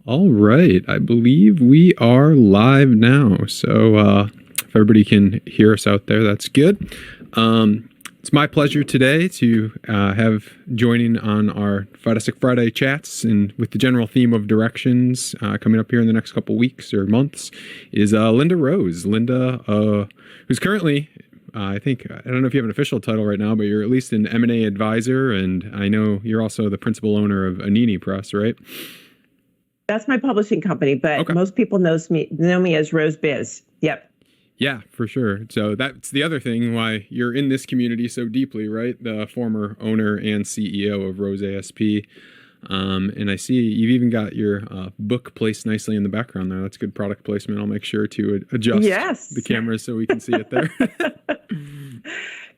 All right. I believe we are live now. So if everybody can hear us out there, that's good. It's my pleasure today to have joining on our Fidesic Friday chats, and with the general theme of directions coming up here in the next couple weeks or months, is Linda Rose. Linda, who's currently, I don't know if you have an official title right now, but you're at least an M&A advisor, and I know you're also the principal owner of Anini Press, right? That's my publishing company, but most people know me as RoseBiz. Yep. Yeah, for sure. So that's the other thing why you're in this community so deeply, right? The former owner and CEO of Rose ASP. And I see you've even got your book placed nicely in the background there. That's good product placement. I'll make sure to adjust the cameras so we can see it there.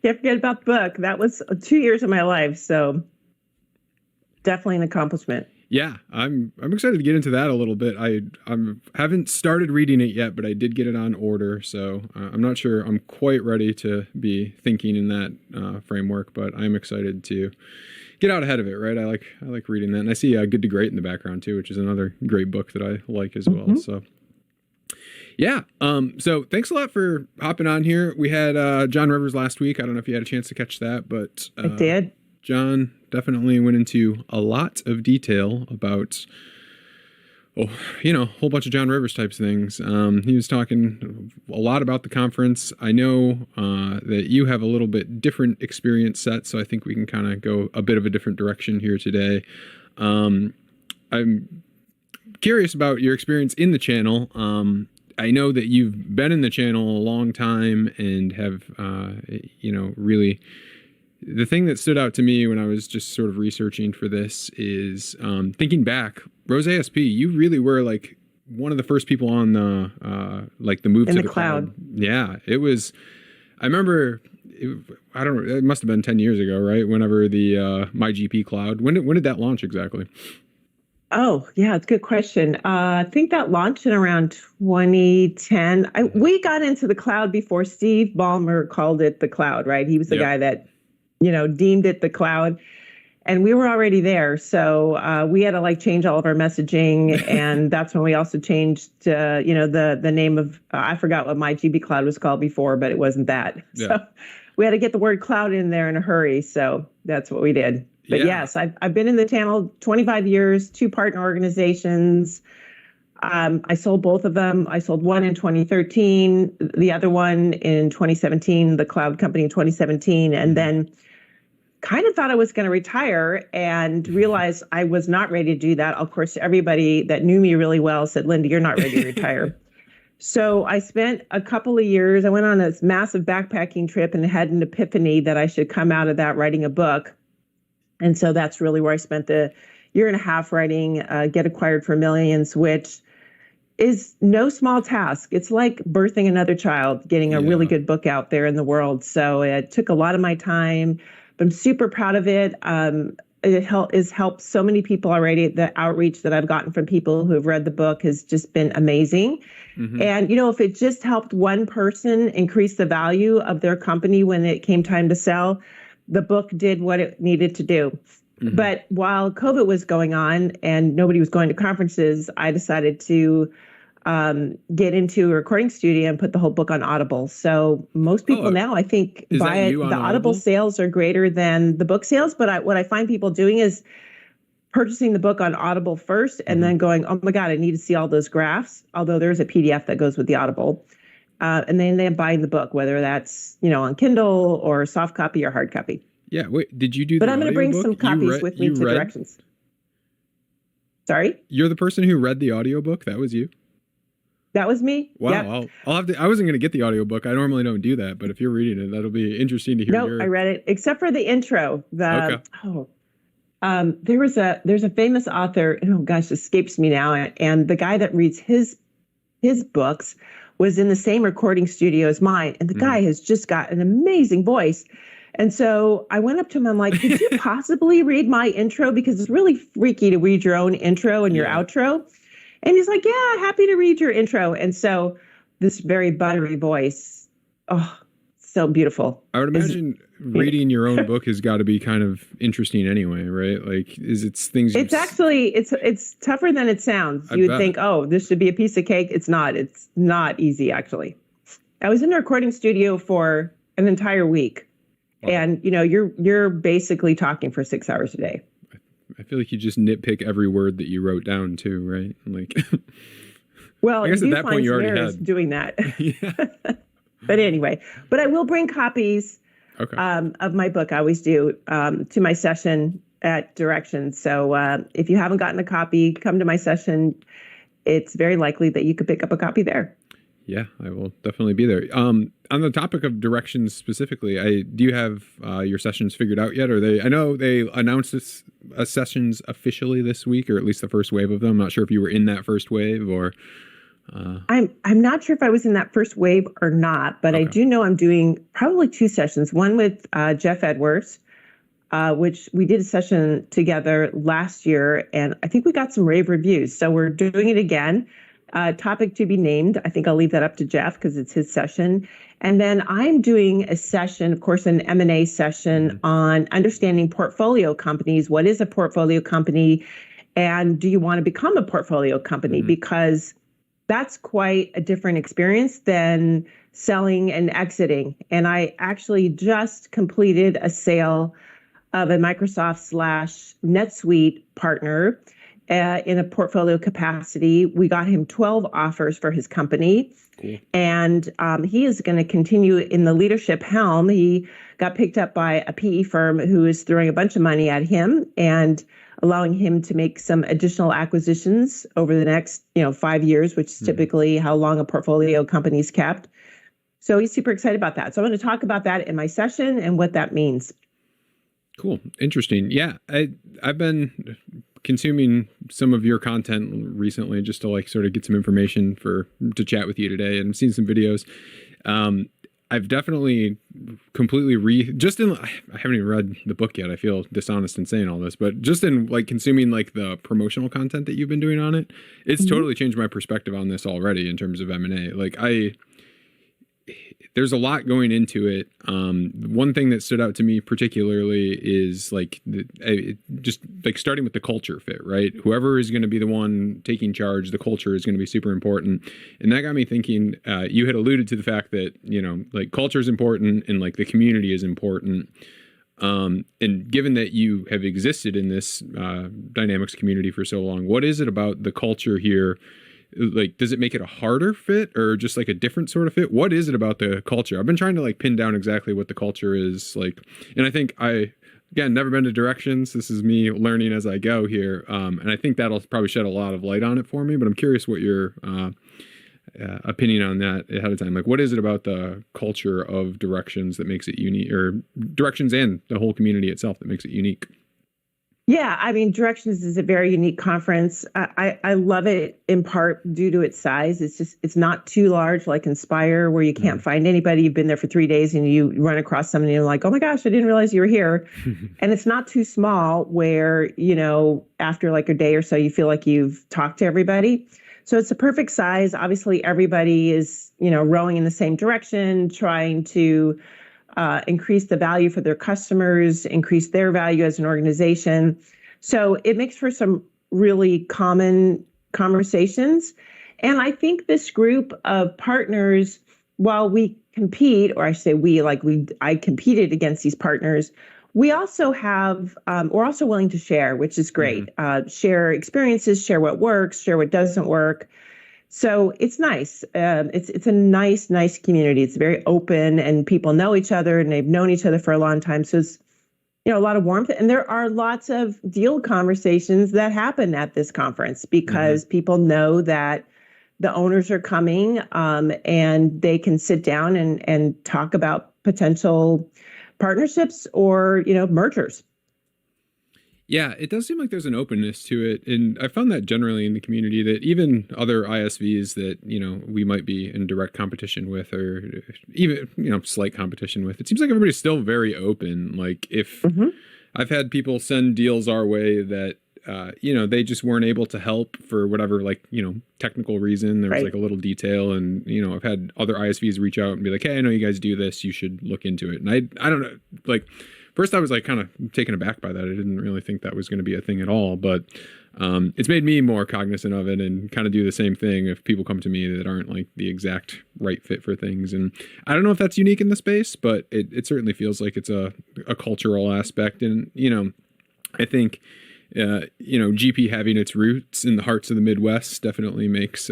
Can't forget about the book. That was 2 years of my life. So definitely an accomplishment. Yeah, I'm excited to get into that a little bit. I haven't started reading it yet, but I did get it on order, so I'm not sure I'm quite ready to be thinking in that framework, but I'm excited to get out ahead of it, right? I like reading that, and I see Good to Great in the background too, which is another great book that I like as well. So yeah, so thanks a lot for hopping on here. We had John Rivers last week. I don't know if you had a chance to catch that, but I did. John definitely went into a lot of detail about, a whole bunch of John Rivers types things. He was talking a lot about the conference. I know that you have a little bit different experience set, so I think we can kind of go a bit of a different direction here today. I'm curious about your experience in the channel. I know that you've been in the channel a long time and have, really... The thing that stood out to me when I was just sort of researching for this is thinking back, Rose ASP, you really were like one of the first people on the the move to the cloud. Yeah, it was. I remember. It must have been 10 years ago, right? Whenever the MyGP Cloud. When did that launch exactly? Oh, yeah, it's a good question. I think that launched in around 2010. We got into the cloud before Steve Ballmer called it the cloud, right? He was the guy that deemed it the cloud, and we were already there. So we had to change all of our messaging, and that's when we also changed, the name of, I forgot what my GB Cloud was called before, but it wasn't that. Yeah. So we had to get the word cloud in there in a hurry. So that's what we did. But yes, I've been in the channel 25 years, 2 partner organizations. I sold both of them. I sold one in 2013, the other one in 2017, the cloud company in 2017, and then kind of thought I was going to retire and realized I was not ready to do that. Of course, everybody that knew me really well said, Linda, you're not ready to retire. So I spent a couple of years. I went on this massive backpacking trip and had an epiphany that I should come out of that writing a book. And so that's really where I spent the year and a half writing Get Acquired for Millions, which is no small task. It's like birthing another child, getting a really good book out there in the world. So it took a lot of my time, but I'm super proud of it. It has helped so many people already. The outreach that I've gotten from people who have read the book has just been amazing. Mm-hmm. And, if it just helped one person increase the value of their company when it came time to sell, the book did what it needed to do. Mm-hmm. But while COVID was going on and nobody was going to conferences, I decided to get into a recording studio and put the whole book on Audible. So most people now, I think, buy it. The Audible sales are greater than the book sales. But what I find people doing is purchasing the book on Audible first and then going, oh my God, I need to see all those graphs. Although there's a PDF that goes with the Audible. And then they're buying the book, whether that's, on Kindle or soft copy or hard copy. Yeah. Wait, did you do But I'm going to bring some copies with me to directions. Sorry? You're the person who read the audiobook? That was you? That was me. Wow. Yep. I'll have to, I wasn't going to get the audiobook. I normally don't do that, but if you're reading it, that'll be interesting to hear. No, I read it, except for the intro. There's a famous author, oh gosh, escapes me now. And the guy that reads his books was in the same recording studio as mine. And the guy has just got an amazing voice. And so I went up to him, I'm like, could you possibly read my intro? Because it's really freaky to read your own intro and your outro. And he's like, yeah, happy to read your intro. And so this very buttery voice, so beautiful. I would imagine reading your own book has got to be kind of interesting anyway, right? Like, it's things. It's actually it's tougher than it sounds. You would think, oh, this should be a piece of cake. It's not. It's not easy, actually. I was in a recording studio for an entire week, and you're basically talking for 6 hours a day. I feel like you just nitpick every word that you wrote down too, right? Like, well, I guess at that point you already had doing that. Yeah. But anyway, I will bring copies of my book. I always do to my session at Directions. So if you haven't gotten a copy, come to my session. It's very likely that you could pick up a copy there. Yeah, I will definitely be there. On the topic of Directions specifically, do you have your sessions figured out yet? I know they announced sessions officially this week, or at least the first wave of them. I'm not sure if you were in that first wave or. I'm not sure if I was in that first wave or not, but I do know I'm doing probably 2 sessions. One with Jeff Edwards, which we did a session together last year, and I think we got some rave reviews. So we're doing it again. Topic to be named. I think I'll leave that up to Jeff because it's his session. And then I'm doing a session, of course, an M&A session on understanding portfolio companies. What is a portfolio company? And do you want to become a portfolio company? Because that's quite a different experience than selling and exiting. And I actually just completed a sale of a Microsoft/NetSuite partner in a portfolio capacity. We got him 12 offers for his company. Cool. And he is going to continue in the leadership helm. He got picked up by a PE firm who is throwing a bunch of money at him and allowing him to make some additional acquisitions over the next 5 years, which is typically how long a portfolio company is kept. So he's super excited about that. So I'm going to talk about that in my session and what that means. Cool. Interesting. Yeah. I've been consuming some of your content recently just to sort of get some information to chat with you today, and seen some videos. I've definitely completely I haven't even read the book yet. I feel dishonest in saying all this, but just in consuming the promotional content that you've been doing on it, it's totally changed my perspective on this already in terms of M&A. There's a lot going into it. One thing that stood out to me particularly is just starting with the culture fit, right? Whoever is going to be the one taking charge, the culture is going to be super important. And that got me thinking, you had alluded to the fact that, culture is important and the community is important. And given that you have existed in this Dynamics community for so long, what is it about the culture here? Does it make it a harder fit or just a different sort of fit? What is it about the culture? I've been trying to pin down exactly what the culture is like. And I think again, never been to Directions. This is me learning as I go here. And I think that'll probably shed a lot of light on it for me, but I'm curious what your opinion on that ahead of time. What is it about the culture of Directions that makes it unique, or Directions and the whole community itself that makes it unique? Yeah, I mean, Directions is a very unique conference. I love it in part due to its size. It's not too large like Inspire, where you can't find anybody. You've been there for 3 days and you run across somebody and you're like, oh my gosh, I didn't realize you were here. And it's not too small where, after a day or so, you feel like you've talked to everybody. So it's a perfect size. Obviously, everybody is, rowing in the same direction, trying to increase the value for their customers, increase their value as an organization. So it makes for some really common conversations. And I think this group of partners, while we compete, or I say I competed against these partners, we also have, we're also willing to share, which is great. Share experiences, share what works, share what doesn't work. So it's nice. It's a nice community. It's very open and people know each other and they've known each other for a long time. So it's, a lot of warmth. And there are lots of deal conversations that happen at this conference because people know that the owners are coming and they can sit down and talk about potential partnerships or, mergers. Yeah, it does seem like there's an openness to it. And I found that generally in the community that even other ISVs that, we might be in direct competition with or even, slight competition with, it seems like everybody's still very open. If I've had people send deals our way that they just weren't able to help for whatever, technical reason. There was Right. a little detail, and, I've had other ISVs reach out and be like, hey, I know you guys do this. You should look into it. And I don't know, first I was kind of taken aback by that. I didn't really think that was going to be a thing at all, but it's made me more cognizant of it and kind of do the same thing if people come to me that aren't the exact right fit for things. And I don't know if that's unique in the space, but it certainly feels like it's a cultural aspect. And, I think, GP having its roots in the hearts of the Midwest definitely makes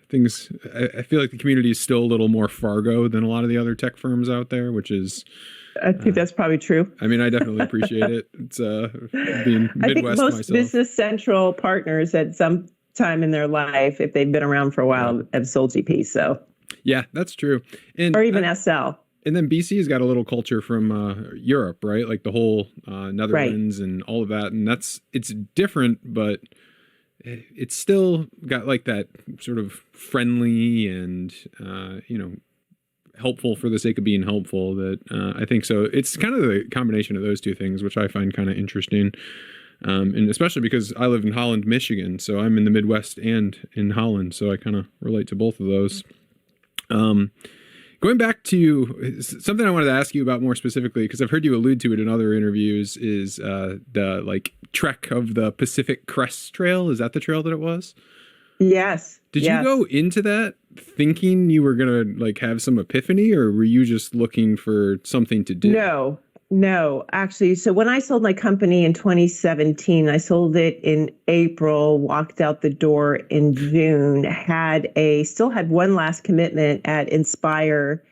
things. I feel like the community is still a little more Fargo than a lot of the other tech firms out there, which is, I think that's probably true. I mean, I definitely appreciate it. It's being Midwest I think most myself. Business Central partners at some time in their life, if they've been around for a while, have sold GP. So yeah, that's true. And or even SL. And then BC's got a little culture from Europe, right? Like the whole Netherlands and all of that. And it's different, but it's still got that sort of friendly and, helpful for the sake of being helpful that I think so. It's kind of the combination of those two things, which I find kind of interesting. And especially because I live in Holland, Michigan. So I'm in the Midwest and in Holland. So I kind of relate to both of those. Going back to something I wanted to ask you about more specifically, because I've heard you allude to it in other interviews, is the trek of the Pacific Crest Trail. Is that the trail that it was? Yes. Did you go into that thinking you were going to have some epiphany, or were you just looking for something to do? No, actually. So when I sold my company in 2017, I sold it in April, walked out the door in June, still had one last commitment at Inspire,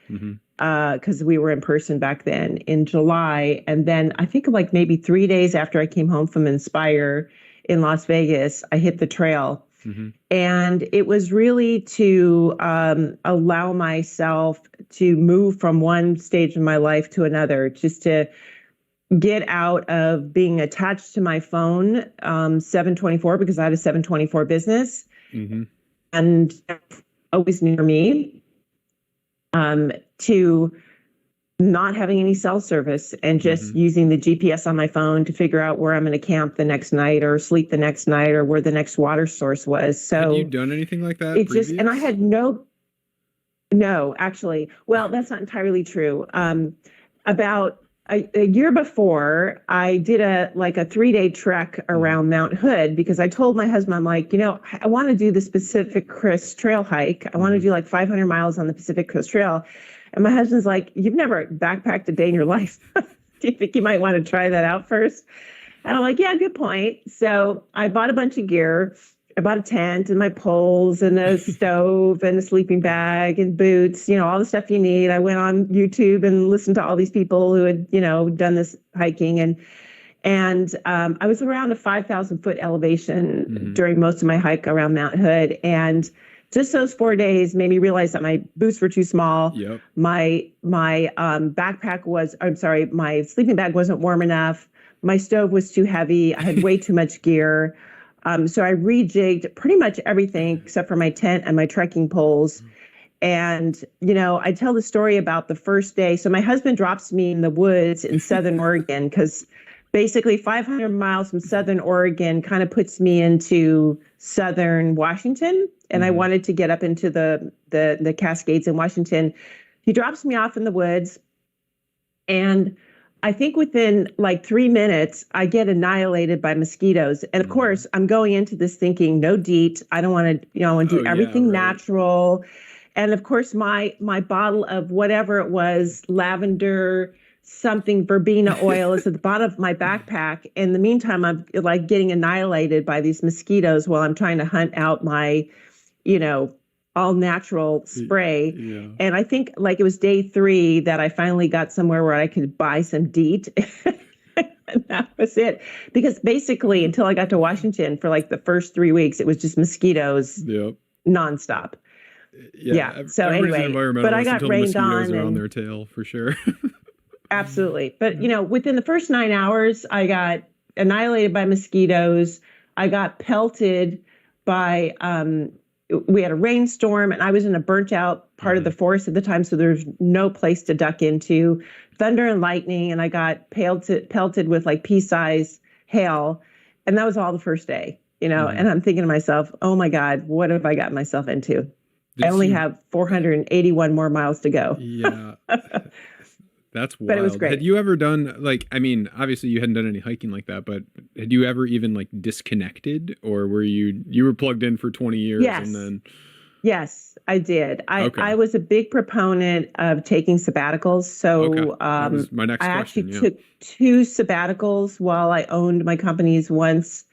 because we were in person back then in July. And then I think maybe 3 days after I came home from Inspire in Las Vegas, I hit the trail. And it was really to allow myself to move from one stage of my life to another, just to get out of being attached to my phone 7/24, because I had a 7/24 business and always near me, to not having any cell service and just using the GPS on my phone to figure out where I'm going to camp the next night or sleep the next night or where the next water source was. So had you done anything like that? And I had no, actually. Well, that's not entirely true. About a year before, I did a 3-day trek around Mount Hood, because I told my husband, I'm like, I want to do the Pacific Crest Trail hike. I want to do 500 miles on the Pacific Crest Trail. And my husband's like, you've never backpacked a day in your life. Do you think you might want to try that out first? And I'm like, yeah, good point. So I bought a bunch of gear. I bought a tent and my poles and a stove and a sleeping bag and boots, all the stuff you need. I went on YouTube and listened to all these people who had, done this hiking. And I was around a 5,000 foot elevation during most of my hike around Mount Hood. And just those 4 days made me realize that my boots were too small. Yep. My my sleeping bag wasn't warm enough. My stove was too heavy. I had way too much gear. So I rejigged pretty much everything except for my tent and my trekking poles. And, I tell the story about the first day. So my husband drops me in the woods in Southern Oregon, because basically 500 miles from Southern Oregon kind of puts me into Southern Washington. And I wanted to get up into the Cascades in Washington. He drops me off in the woods. And I think within 3 minutes, I get annihilated by mosquitoes. And of course, I'm going into this thinking, no DEET. I don't want to, I want to do everything natural. And of course, my bottle of whatever it was, lavender, something verbena oil is at the bottom of my backpack. In the meantime, I'm getting annihilated by these mosquitoes while I'm trying to hunt out my, all natural spray. Yeah. And I think it was day 3 that I finally got somewhere where I could buy some DEET. And that was it. Because basically, until I got to Washington for the first 3 weeks, it was just mosquitoes nonstop. Yeah. So anyway, but I got rained on. On their tail for sure. Absolutely. But, within the first 9 hours, I got annihilated by mosquitoes. I got pelted by, we had a rainstorm and I was in a burnt out part of the forest at the time. So there's no place to duck into. Thunder and lightning. And I got pelted with pea-sized hail. And that was all the first day, and I'm thinking to myself, oh my God, what have I got myself into? I only have 481 more miles to go. Yeah. That's wild. But it was great. Had you ever done obviously you hadn't done any hiking like that, but had you ever even disconnected, or were you were plugged in for 20 years? Yes. And then Yes, I did. I was a big proponent of taking sabbaticals. So that was my next I question. actually took 2 sabbaticals while I owned my companies. Once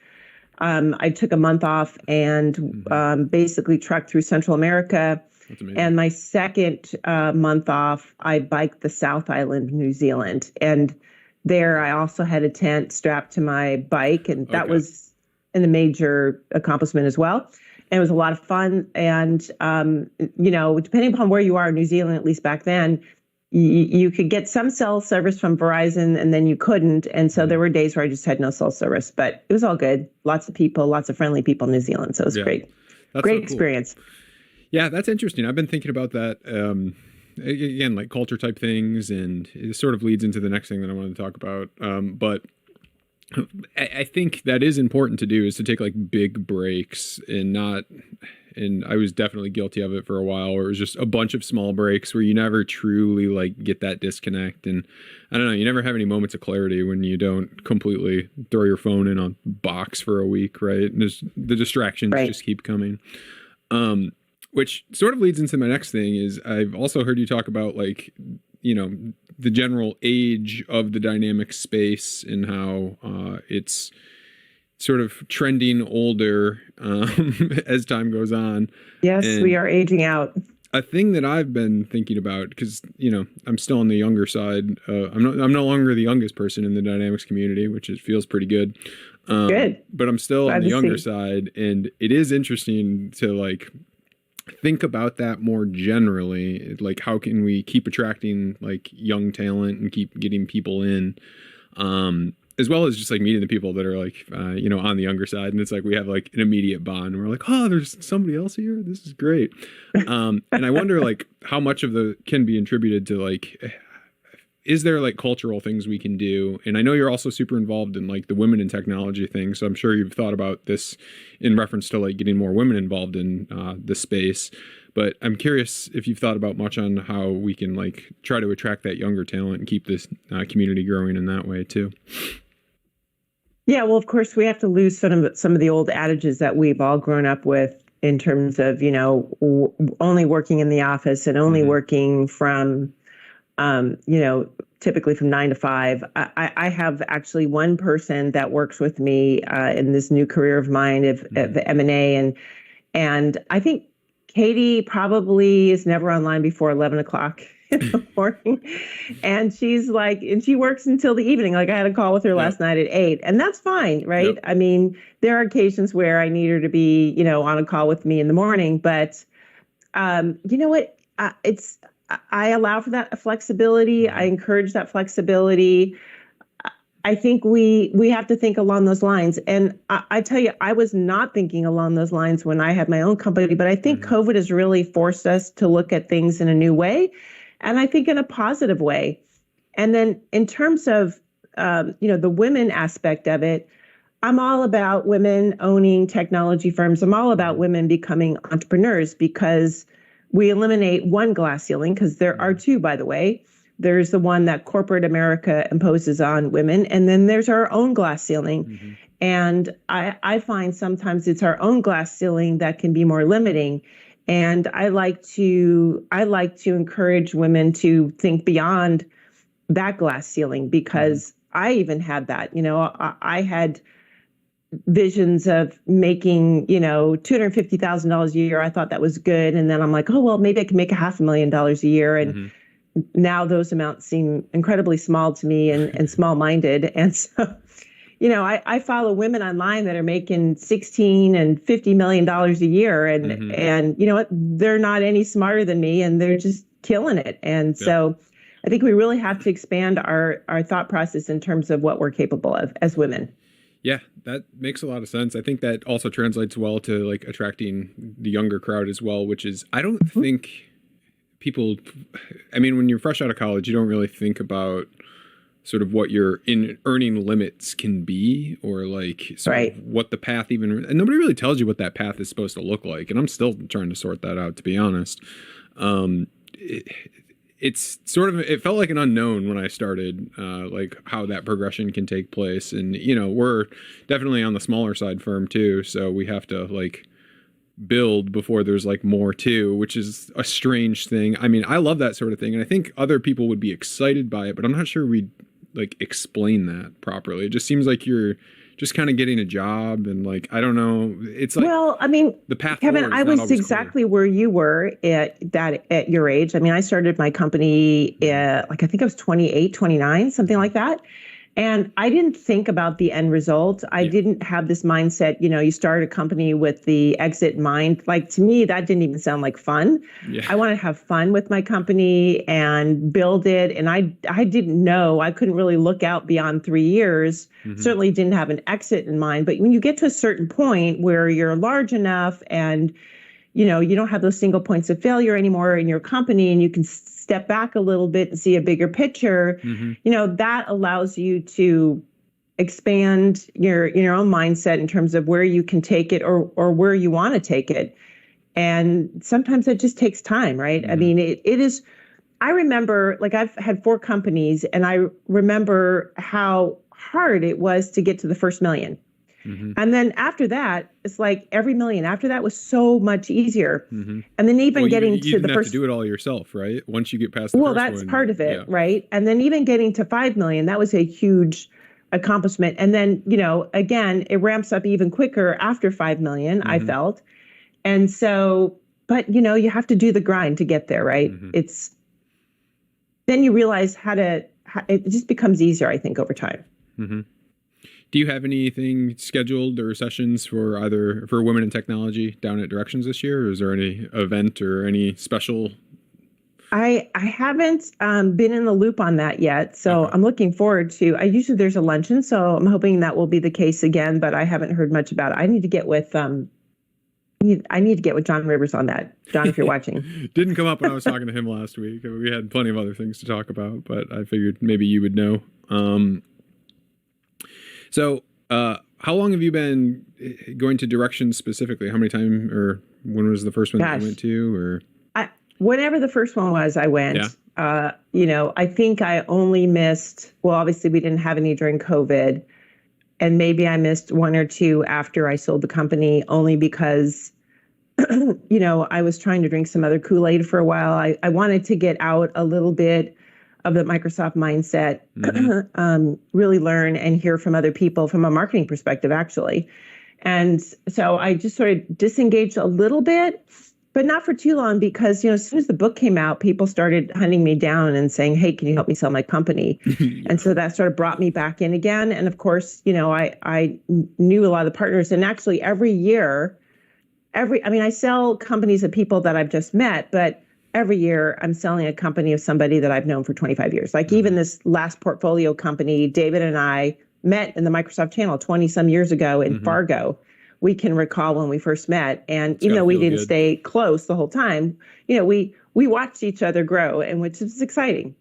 I took a month off and basically trucked through Central America. That's amazing. And my second month off, I biked the South Island, New Zealand. And there I also had a tent strapped to my bike. And that was a major accomplishment as well. And it was a lot of fun. And, depending upon where you are in New Zealand, at least back then, you could get some cell service from Verizon and then you couldn't. And so there were days where I just had no cell service, but it was all good. Lots of people, lots of friendly people in New Zealand. So it was great. That's great so cool. experience. Yeah, that's interesting. I've been thinking about that. Again, culture type things, and it sort of leads into the next thing that I wanted to talk about. But I think that is important to do, is to take big breaks and not. And I was definitely guilty of it for a while, where it was just a bunch of small breaks where you never truly get that disconnect. And I don't know, you never have any moments of clarity when you don't completely throw your phone in a box for a week, right? And the distractions just keep coming. Which sort of leads into my next thing is I've also heard you talk about the general age of the dynamic space and how it's sort of trending older as time goes on. Yes, and we are aging out. A thing that I've been thinking about, because I'm still on the younger side. I'm no longer the youngest person in the dynamics community, which feels pretty good. Good, but I'm still on the younger side, and it is interesting to think about that more generally. How can we keep attracting young talent and keep getting people in, as well as just meeting the people that are on the younger side. And it's we have an immediate bond, and we're oh, there's somebody else here. This is great. And I wonder how much of the can be attributed to is there cultural things we can do? And I know you're also super involved in the women in technology thing. So I'm sure you've thought about this in reference to getting more women involved in the space. But I'm curious if you've thought about much on how we can try to attract that younger talent and keep this community growing in that way too. Yeah, well, of course, we have to lose some of the old adages that we've all grown up with in terms of, only working in the office and only working from typically from 9 to 5. I have actually one person that works with me in this new career of mine of M&A. And I think Katie probably is never online before 11 o'clock in the morning. And she's and she works until the evening. I had a call with her last night at 8, and that's fine, right? Yep. I mean, there are occasions where I need her to be, on a call with me in the morning, but you know what? I allow for that flexibility. I encourage that flexibility. I think we have to think along those lines. And I tell you, I was not thinking along those lines when I had my own company, but I think COVID has really forced us to look at things in a new way. And I think in a positive way. And then in terms of, the women aspect of it, I'm all about women owning technology firms. I'm all about women becoming entrepreneurs, because we eliminate one glass ceiling, because there are two, by the way. There's the one that corporate America imposes on women, and then there's our own glass ceiling. And I find sometimes it's our own glass ceiling that can be more limiting. And I like to encourage women to think beyond that glass ceiling, because I even had that. I had visions of making, $250,000 a year. I thought that was good. And then I'm oh, well, maybe I can make $500,000 a year. And now those amounts seem incredibly small to me and small-minded. And so, I follow women online that are making $16 and $50 million a year. And you know what? They're not any smarter than me, and they're just killing it. And so I think we really have to expand our thought process in terms of what we're capable of as women. Yeah, that makes a lot of sense. I think that also translates well to attracting the younger crowd as well, which is, I don't think people, when you're fresh out of college, you don't really think about sort of what your earning limits can be, or like sort of what the path even, and nobody really tells you what that path is supposed to look like. And I'm still trying to sort that out, to be honest. It's sort of, it felt like an unknown when I started, like how that progression can take place. And, you know, we're definitely on the smaller side firm too. So we have to like build before there's like more too, which is a strange thing. I mean, I love that sort of thing. And I think other people would be excited by it, but I'm not sure we'd like explain that properly. It just seems like you're just kind of getting a job, and like, I don't know. It's like, well, I mean, the path Kevin, I was exactly where you were at your age. I mean, I started my company like, I think I was 28, 29, something like that. And I didn't think about the end result. I didn't have this mindset, you know, you start a company with the exit in mind. Like, to me, that didn't even sound like fun. Yeah. I want to have fun with my company and build it. And I didn't know, I couldn't really look out beyond 3 years. Certainly didn't have an exit in mind. But when you get to a certain point where you're large enough and, you know, you don't have those single points of failure anymore in your company, and you can step back a little bit and see a bigger picture, you know, that allows you to expand your own mindset in terms of where you can take it, or where you want to take it. And sometimes it just takes time, right? I mean, it is, I remember, like, I've had 4 companies, and I remember how hard it was to get to the first million. And then after that, it's like every million after that was so much easier. And then even getting to the first, have to do it all yourself, right? Once you get past the first that's one, part of it, right? And then even getting to 5 million, that was a huge accomplishment. And then, you know, again, it ramps up even quicker after 5 million, I felt. And so, but you know, you have to do the grind to get there, right? It's, then you realize it just becomes easier, I think, over time. Do you have anything scheduled or sessions for women in technology down at Directions this year? Or is there any event or any special? I haven't been in the loop on that yet. So I'm looking forward to, usually there's a luncheon, so I'm hoping that will be the case again, but I haven't heard much about it. I need to get with John Rivers on that. John, if you're watching. Didn't come up when I was talking to him last week. We had plenty of other things to talk about, but I figured maybe you would know. So, how long have you been going to Directions specifically? How many times, or when was the first one that you went to? Or whenever the first one was, I went. You know, I think I only missed, well, obviously we didn't have any during COVID, and maybe I missed 1 or 2 after I sold the company, only because, you know, I was trying to drink some other Kool-Aid for a while. I wanted to get out a little bit of the Microsoft mindset, really learn and hear from other people from a marketing perspective, actually. And so I just sort of disengaged a little bit, but not for too long, because, you know, as soon as the book came out, people started hunting me down and saying, hey, can you help me sell my company? And so that sort of brought me back in again. And of course, you know, I knew a lot of the partners, and actually every year, I sell companies of people that I've just met, but every year I'm selling a company of somebody that I've known for 25 years. Like even this last portfolio company, David and I met in the Microsoft channel 20 some years ago in Fargo. We can recall when we first met. And even though we didn't stay close the whole time, you know, we watched each other grow, and which is exciting.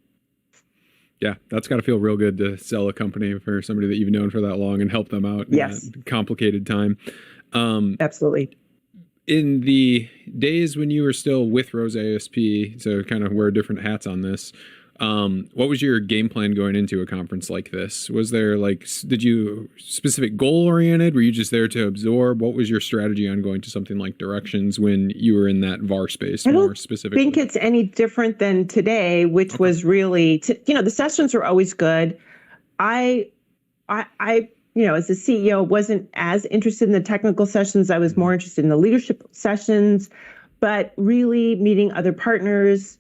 Yeah, that's got to feel real good to sell a company for somebody that you've known for that long and help them out in that complicated time. Absolutely. In the days when you were still with Rose ASP, so kind of wear different hats on this, what was your game plan going into a conference like this? Was there did you specific goal oriented? Were you just there to absorb? What was your strategy on going to something like Directions when you were in that VAR space more specifically? I think it's any different than today, which was really, the sessions were always good. I you know, as a CEO, wasn't as interested in the technical sessions. I was more interested in the leadership sessions, but really meeting other partners,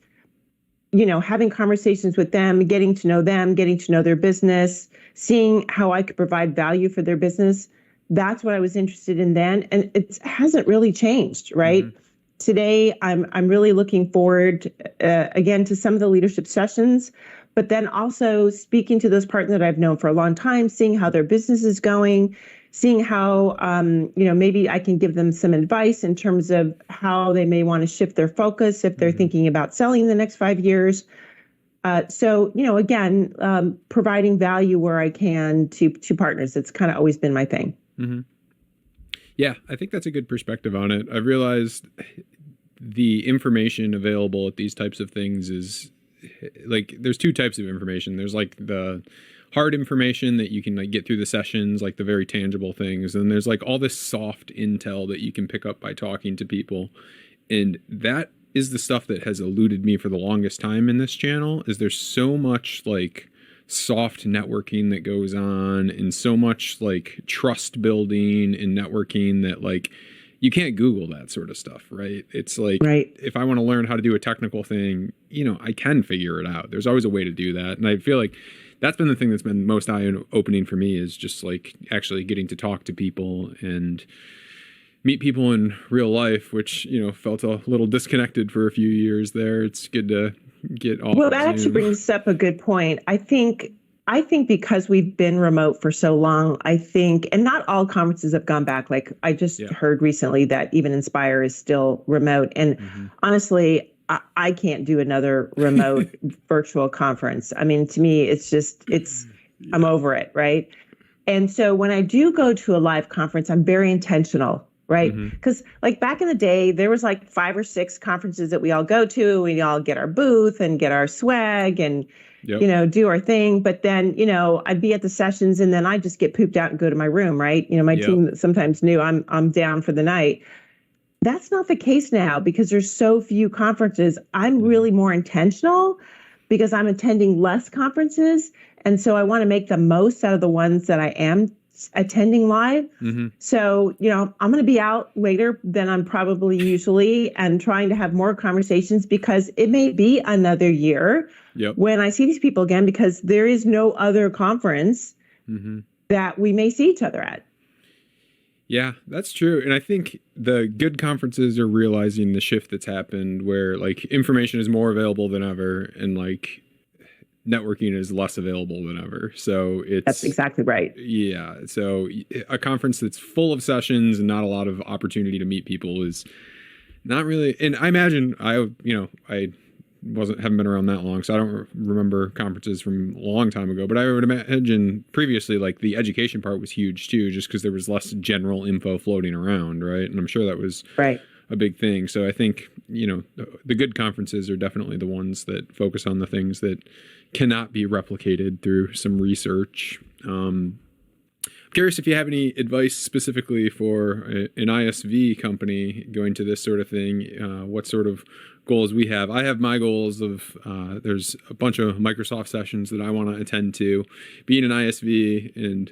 you know, having conversations with them, getting to know their business, seeing how I could provide value for their business. That's what I was interested in then. And it hasn't really changed, right? Today, I'm really looking forward, again, to some of the leadership sessions, but then also speaking to those partners that I've known for a long time, seeing how their business is going, seeing how, you know, maybe I can give them some advice in terms of how they may want to shift their focus if they're thinking about selling in the next 5 years. So, again, providing value where I can to partners. It's kind of always been my thing. Mm-hmm. Yeah, I think that's a good perspective on it. I've realized the information available at these types of things is like, there's two types of information. There's like the hard information that you can like get through the sessions, like the very tangible things. And there's like all this soft intel that you can pick up by talking to people. And that is the stuff that has eluded me for the longest time in this channel, is there's so much like soft networking that goes on and so much like trust building and networking that like you can't Google that sort of stuff, right? It's like, right. If I want to learn how to do a technical thing, I can figure it out. There's always a way to do that. And I feel like that's been the thing that's been most eye-opening for me, is just like actually getting to talk to people and meet people in real life, which, felt a little disconnected for a few years there. It's good to get off. Well, that actually brings up a good point. I think because we've been remote for so long, and not all conferences have gone back. Like I just heard recently that even Inspire is still remote. And honestly, I can't do another remote virtual conference. I mean, to me, I'm over it, right? And so when I do go to a live conference, I'm very intentional, right? Because like back in the day, there was like 5 or 6 conferences that we all go to. We all get our booth and get our swag and, do our thing. But then, I'd be at the sessions and then I just get pooped out and go to my room, right? My team sometimes knew I'm down for the night. That's not the case now because there's so few conferences. I'm really more intentional because I'm attending less conferences. And so I want to make the most out of the ones that I am attending live. So, I'm going to be out later than I'm probably usually and trying to have more conversations because it may be another year when I see these people again, because there is no other conference that we may see each other at. Yeah, that's true. And I think the good conferences are realizing the shift that's happened where like information is more available than ever and like networking is less available than ever. So that's exactly right. Yeah. So a conference that's full of sessions and not a lot of opportunity to meet people is not really. And I imagine I haven't been around that long, so I don't remember conferences from a long time ago, but I would imagine previously like the education part was huge too, just because there was less general info floating around. Right. And I'm sure that was a big thing. So I think, the good conferences are definitely the ones that focus on the things that cannot be replicated through some research. I'm curious if you have any advice specifically for an ISV company going to this sort of thing. What sort of goals we have? I have my goals of there's a bunch of Microsoft sessions that I want to attend to. Being an ISV and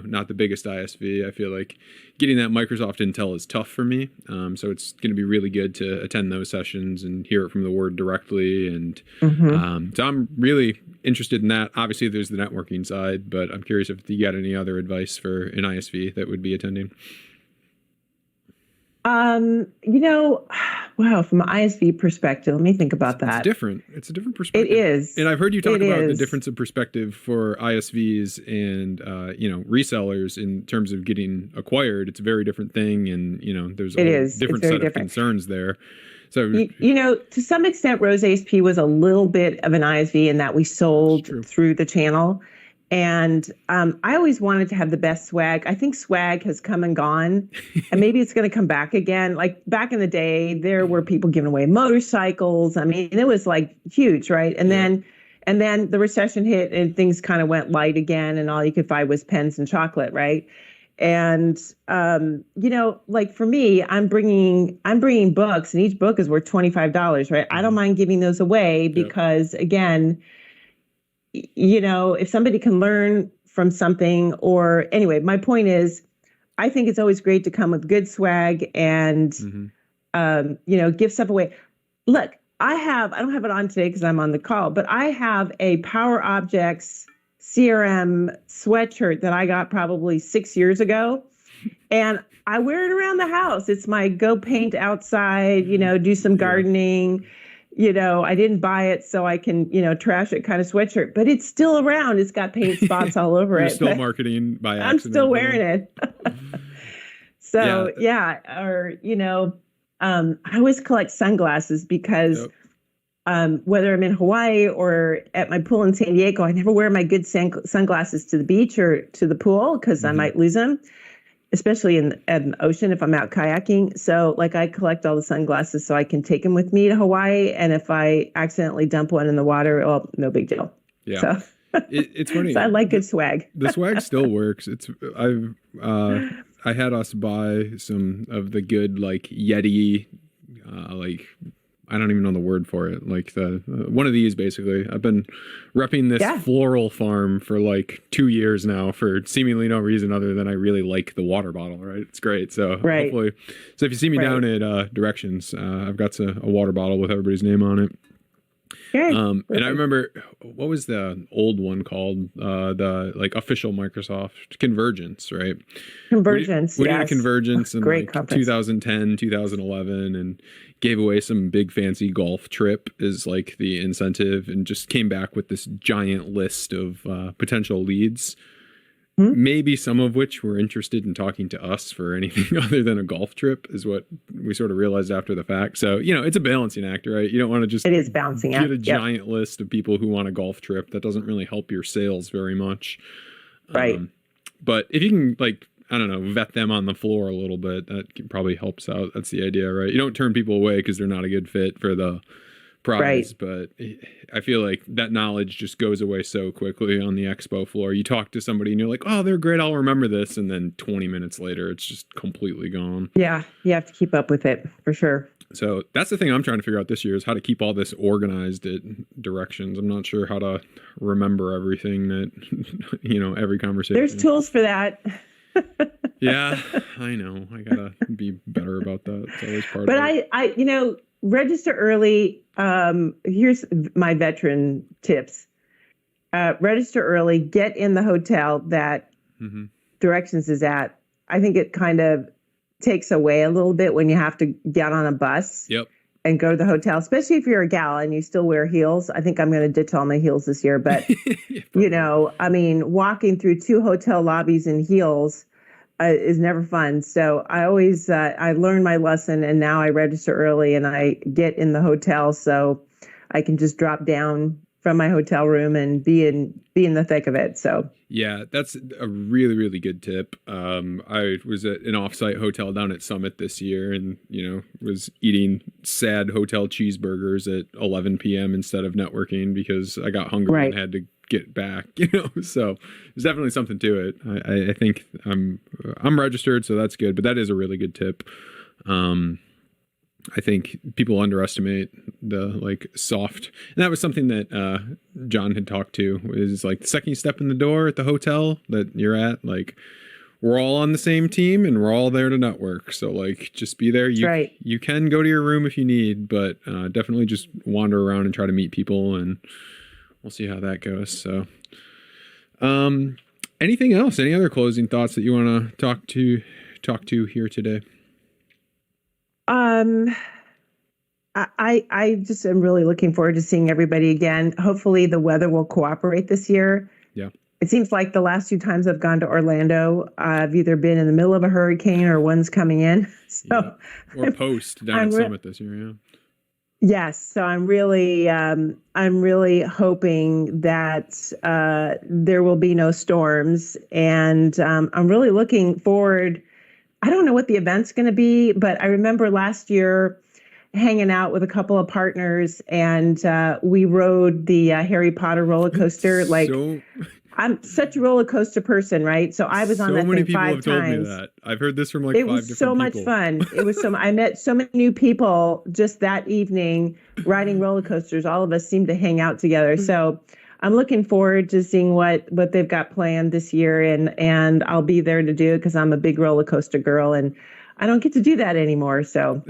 not the biggest ISV, I feel like getting that Microsoft intel is tough for me. So it's going to be really good to attend those sessions and hear it from the word directly. And so I'm really interested in that. Obviously, there's the networking side, but I'm curious if you got any other advice for an ISV that would be attending. Wow, from an ISV perspective, let me think about that. It's different. It's a different perspective. It is. And I've heard you talk about the difference of perspective for ISVs and, resellers in terms of getting acquired. It's a very different thing. And, there's a different set of concerns there. So, to some extent, Rose ASP was a little bit of an ISV in that we sold through the channel. And I always wanted to have the best swag. I think swag has come and gone, and maybe it's going to come back again. Like back in the day, there were people giving away motorcycles. I mean, it was like huge, right? And then the recession hit, and things kind of went light again, and all you could find was pens and chocolate, right? And like for me, I'm bringing books, and each book is worth $25, right? I don't mind giving those away because again, if somebody can learn from something, or anyway, my point is, I think it's always great to come with good swag and, give stuff away. Look, I don't have it on today because I'm on the call, but I have a Power Objects CRM sweatshirt that I got probably 6 years ago. And I wear it around the house. It's my go paint outside, do some gardening. I didn't buy it so I can, trash it kind of sweatshirt, but it's still around. It's got paint spots all over You're it. Still marketing by accident. I'm still wearing it. So I always collect sunglasses because whether I'm in Hawaii or at my pool in San Diego, I never wear my good sunglasses to the beach or to the pool because I might lose them, especially in the ocean if I'm out kayaking. So like I collect all the sunglasses so I can take them with me to Hawaii. And if I accidentally dump one in the water, well, no big deal. Yeah. So it's funny. So I like good swag. The swag still works. I had us buy some of the good like Yeti, like I don't even know the word for it. Like the one of these basically. I've been repping this floral farm for like 2 years now for seemingly no reason other than I really like the water bottle. Right, it's great. So hopefully, so if you see me down at Directions, I've got a water bottle with everybody's name on it. And I remember, what was the old one called? The like official Microsoft Convergence, right? Convergence, we did a Convergence in like 2010, 2011, and gave away some big fancy golf trip as like the incentive, and just came back with this giant list of potential leads. Maybe some of which were interested in talking to us for anything other than a golf trip is what we sort of realized after the fact. So, it's a balancing act, right? You don't want to just get a giant list of people who want a golf trip. That doesn't really help your sales very much. Right. But if you can, like, I don't know, vet them on the floor a little bit, that probably helps out. That's the idea, right? You don't turn people away because they're not a good fit for the prize, but I feel like that knowledge just goes away so quickly on the expo floor. You talk to somebody and you're like, oh, they're great, I'll remember this, and then 20 minutes later it's just completely gone. Yeah, you have to keep up with it for sure. So that's the thing I'm trying to figure out this year, is how to keep all this organized at Directions. I'm not sure how to remember everything that every conversation. There's tools for that. Yeah, I know, I gotta be better about that. It's always part but of it. I register early. Here's my veteran tips. Register early, get in the hotel that Directions is at. I think it kind of takes away a little bit when you have to get on a bus and go to the hotel, especially if you're a gal and you still wear heels. I think I'm going to ditch all my heels this year, but walking through 2 hotel lobbies in heels is never fun. So I always, I learned my lesson, and now I register early and I get in the hotel so I can just drop down from my hotel room and be in the thick of it. So yeah, that's a really, really good tip. I was at an offsite hotel down at Summit this year and, was eating sad hotel cheeseburgers at 11 p.m. instead of networking because I got hungry and had to get back, so there's definitely something to it. I think I'm registered, so that's good, but that is a really good tip. I think people underestimate the like soft, and that was something that John had talked to, is like the second you step in the door at the hotel that you're at, like we're all on the same team and we're all there to network. So like just be there. You can go to your room if you need, but definitely just wander around and try to meet people, and we'll see how that goes. So, anything else? Any other closing thoughts that you want to talk to here today? I just am really looking forward to seeing everybody again. Hopefully the weather will cooperate this year. Yeah. It seems like the last 2 times I've gone to Orlando, I've either been in the middle of a hurricane or one's coming in. So or post down at Summit this year. Yeah. Yes. So I'm really hoping that there will be no storms, and I'm really looking forward. I don't know what the event's going to be, but I remember last year hanging out with a couple of partners, and we rode the Harry Potter roller coaster. I'm such a roller coaster person, right? So I was on that thing 5 times. So many people have told me that. I've heard this from like 5 different people. It was so much fun. It was I met so many new people just that evening riding roller coasters. All of us seemed to hang out together. So I'm looking forward to seeing what they've got planned this year, and I'll be there to do it because I'm a big roller coaster girl, and I don't get to do that anymore, so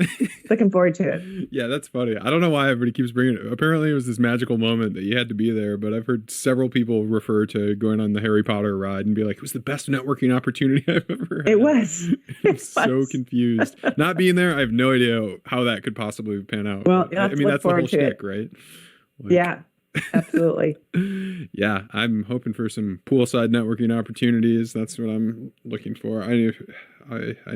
looking forward to it. Yeah, that's funny. I don't know why everybody keeps bringing it. Apparently, it was this magical moment that you had to be there, but I've heard several people refer to going on the Harry Potter ride and be like, it was the best networking opportunity I've ever had. It was. I'm so confused. Not being there, I have no idea how that could possibly pan out. Well, that's the whole shtick, right? Yeah. Absolutely. Yeah, I'm hoping for some poolside networking opportunities. That's what I'm looking for. I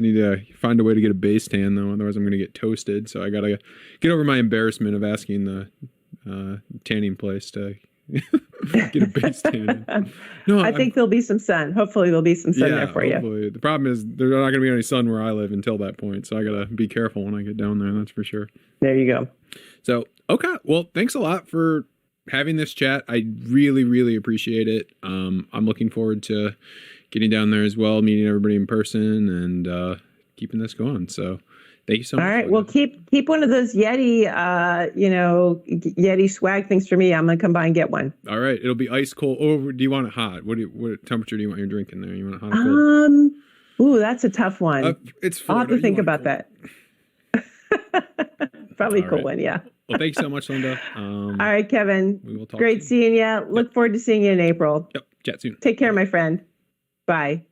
need to find a way to get a base tan though, otherwise I'm going to get toasted. So I got to get over my embarrassment of asking the tanning place to get a base tan. No, I think there'll be some sun. Hopefully there'll be some sun there for you. The problem is there's not going to be any sun where I live until that point. So I got to be careful when I get down there. That's for sure. There you go. So, okay. Well, thanks a lot for having this chat. I really, really appreciate it. I'm looking forward to getting down there as well, meeting everybody in person and keeping this going. So thank you so much. All right. Well, keep one of those Yeti, Yeti swag things for me. I'm going to come by and get one. All right. It'll be ice cold. Or do you want it hot? What temperature do you want your drink in there? You want it hot or cold? Ooh, that's a tough one. It's I'll have to think about that. Probably a cool one. Yeah. Well, thanks so much, Linda. All right, Kevin. We will talk Great soon. seeing you. Look forward to seeing you in April. Yep. Chat soon. Take care, my friend. Bye.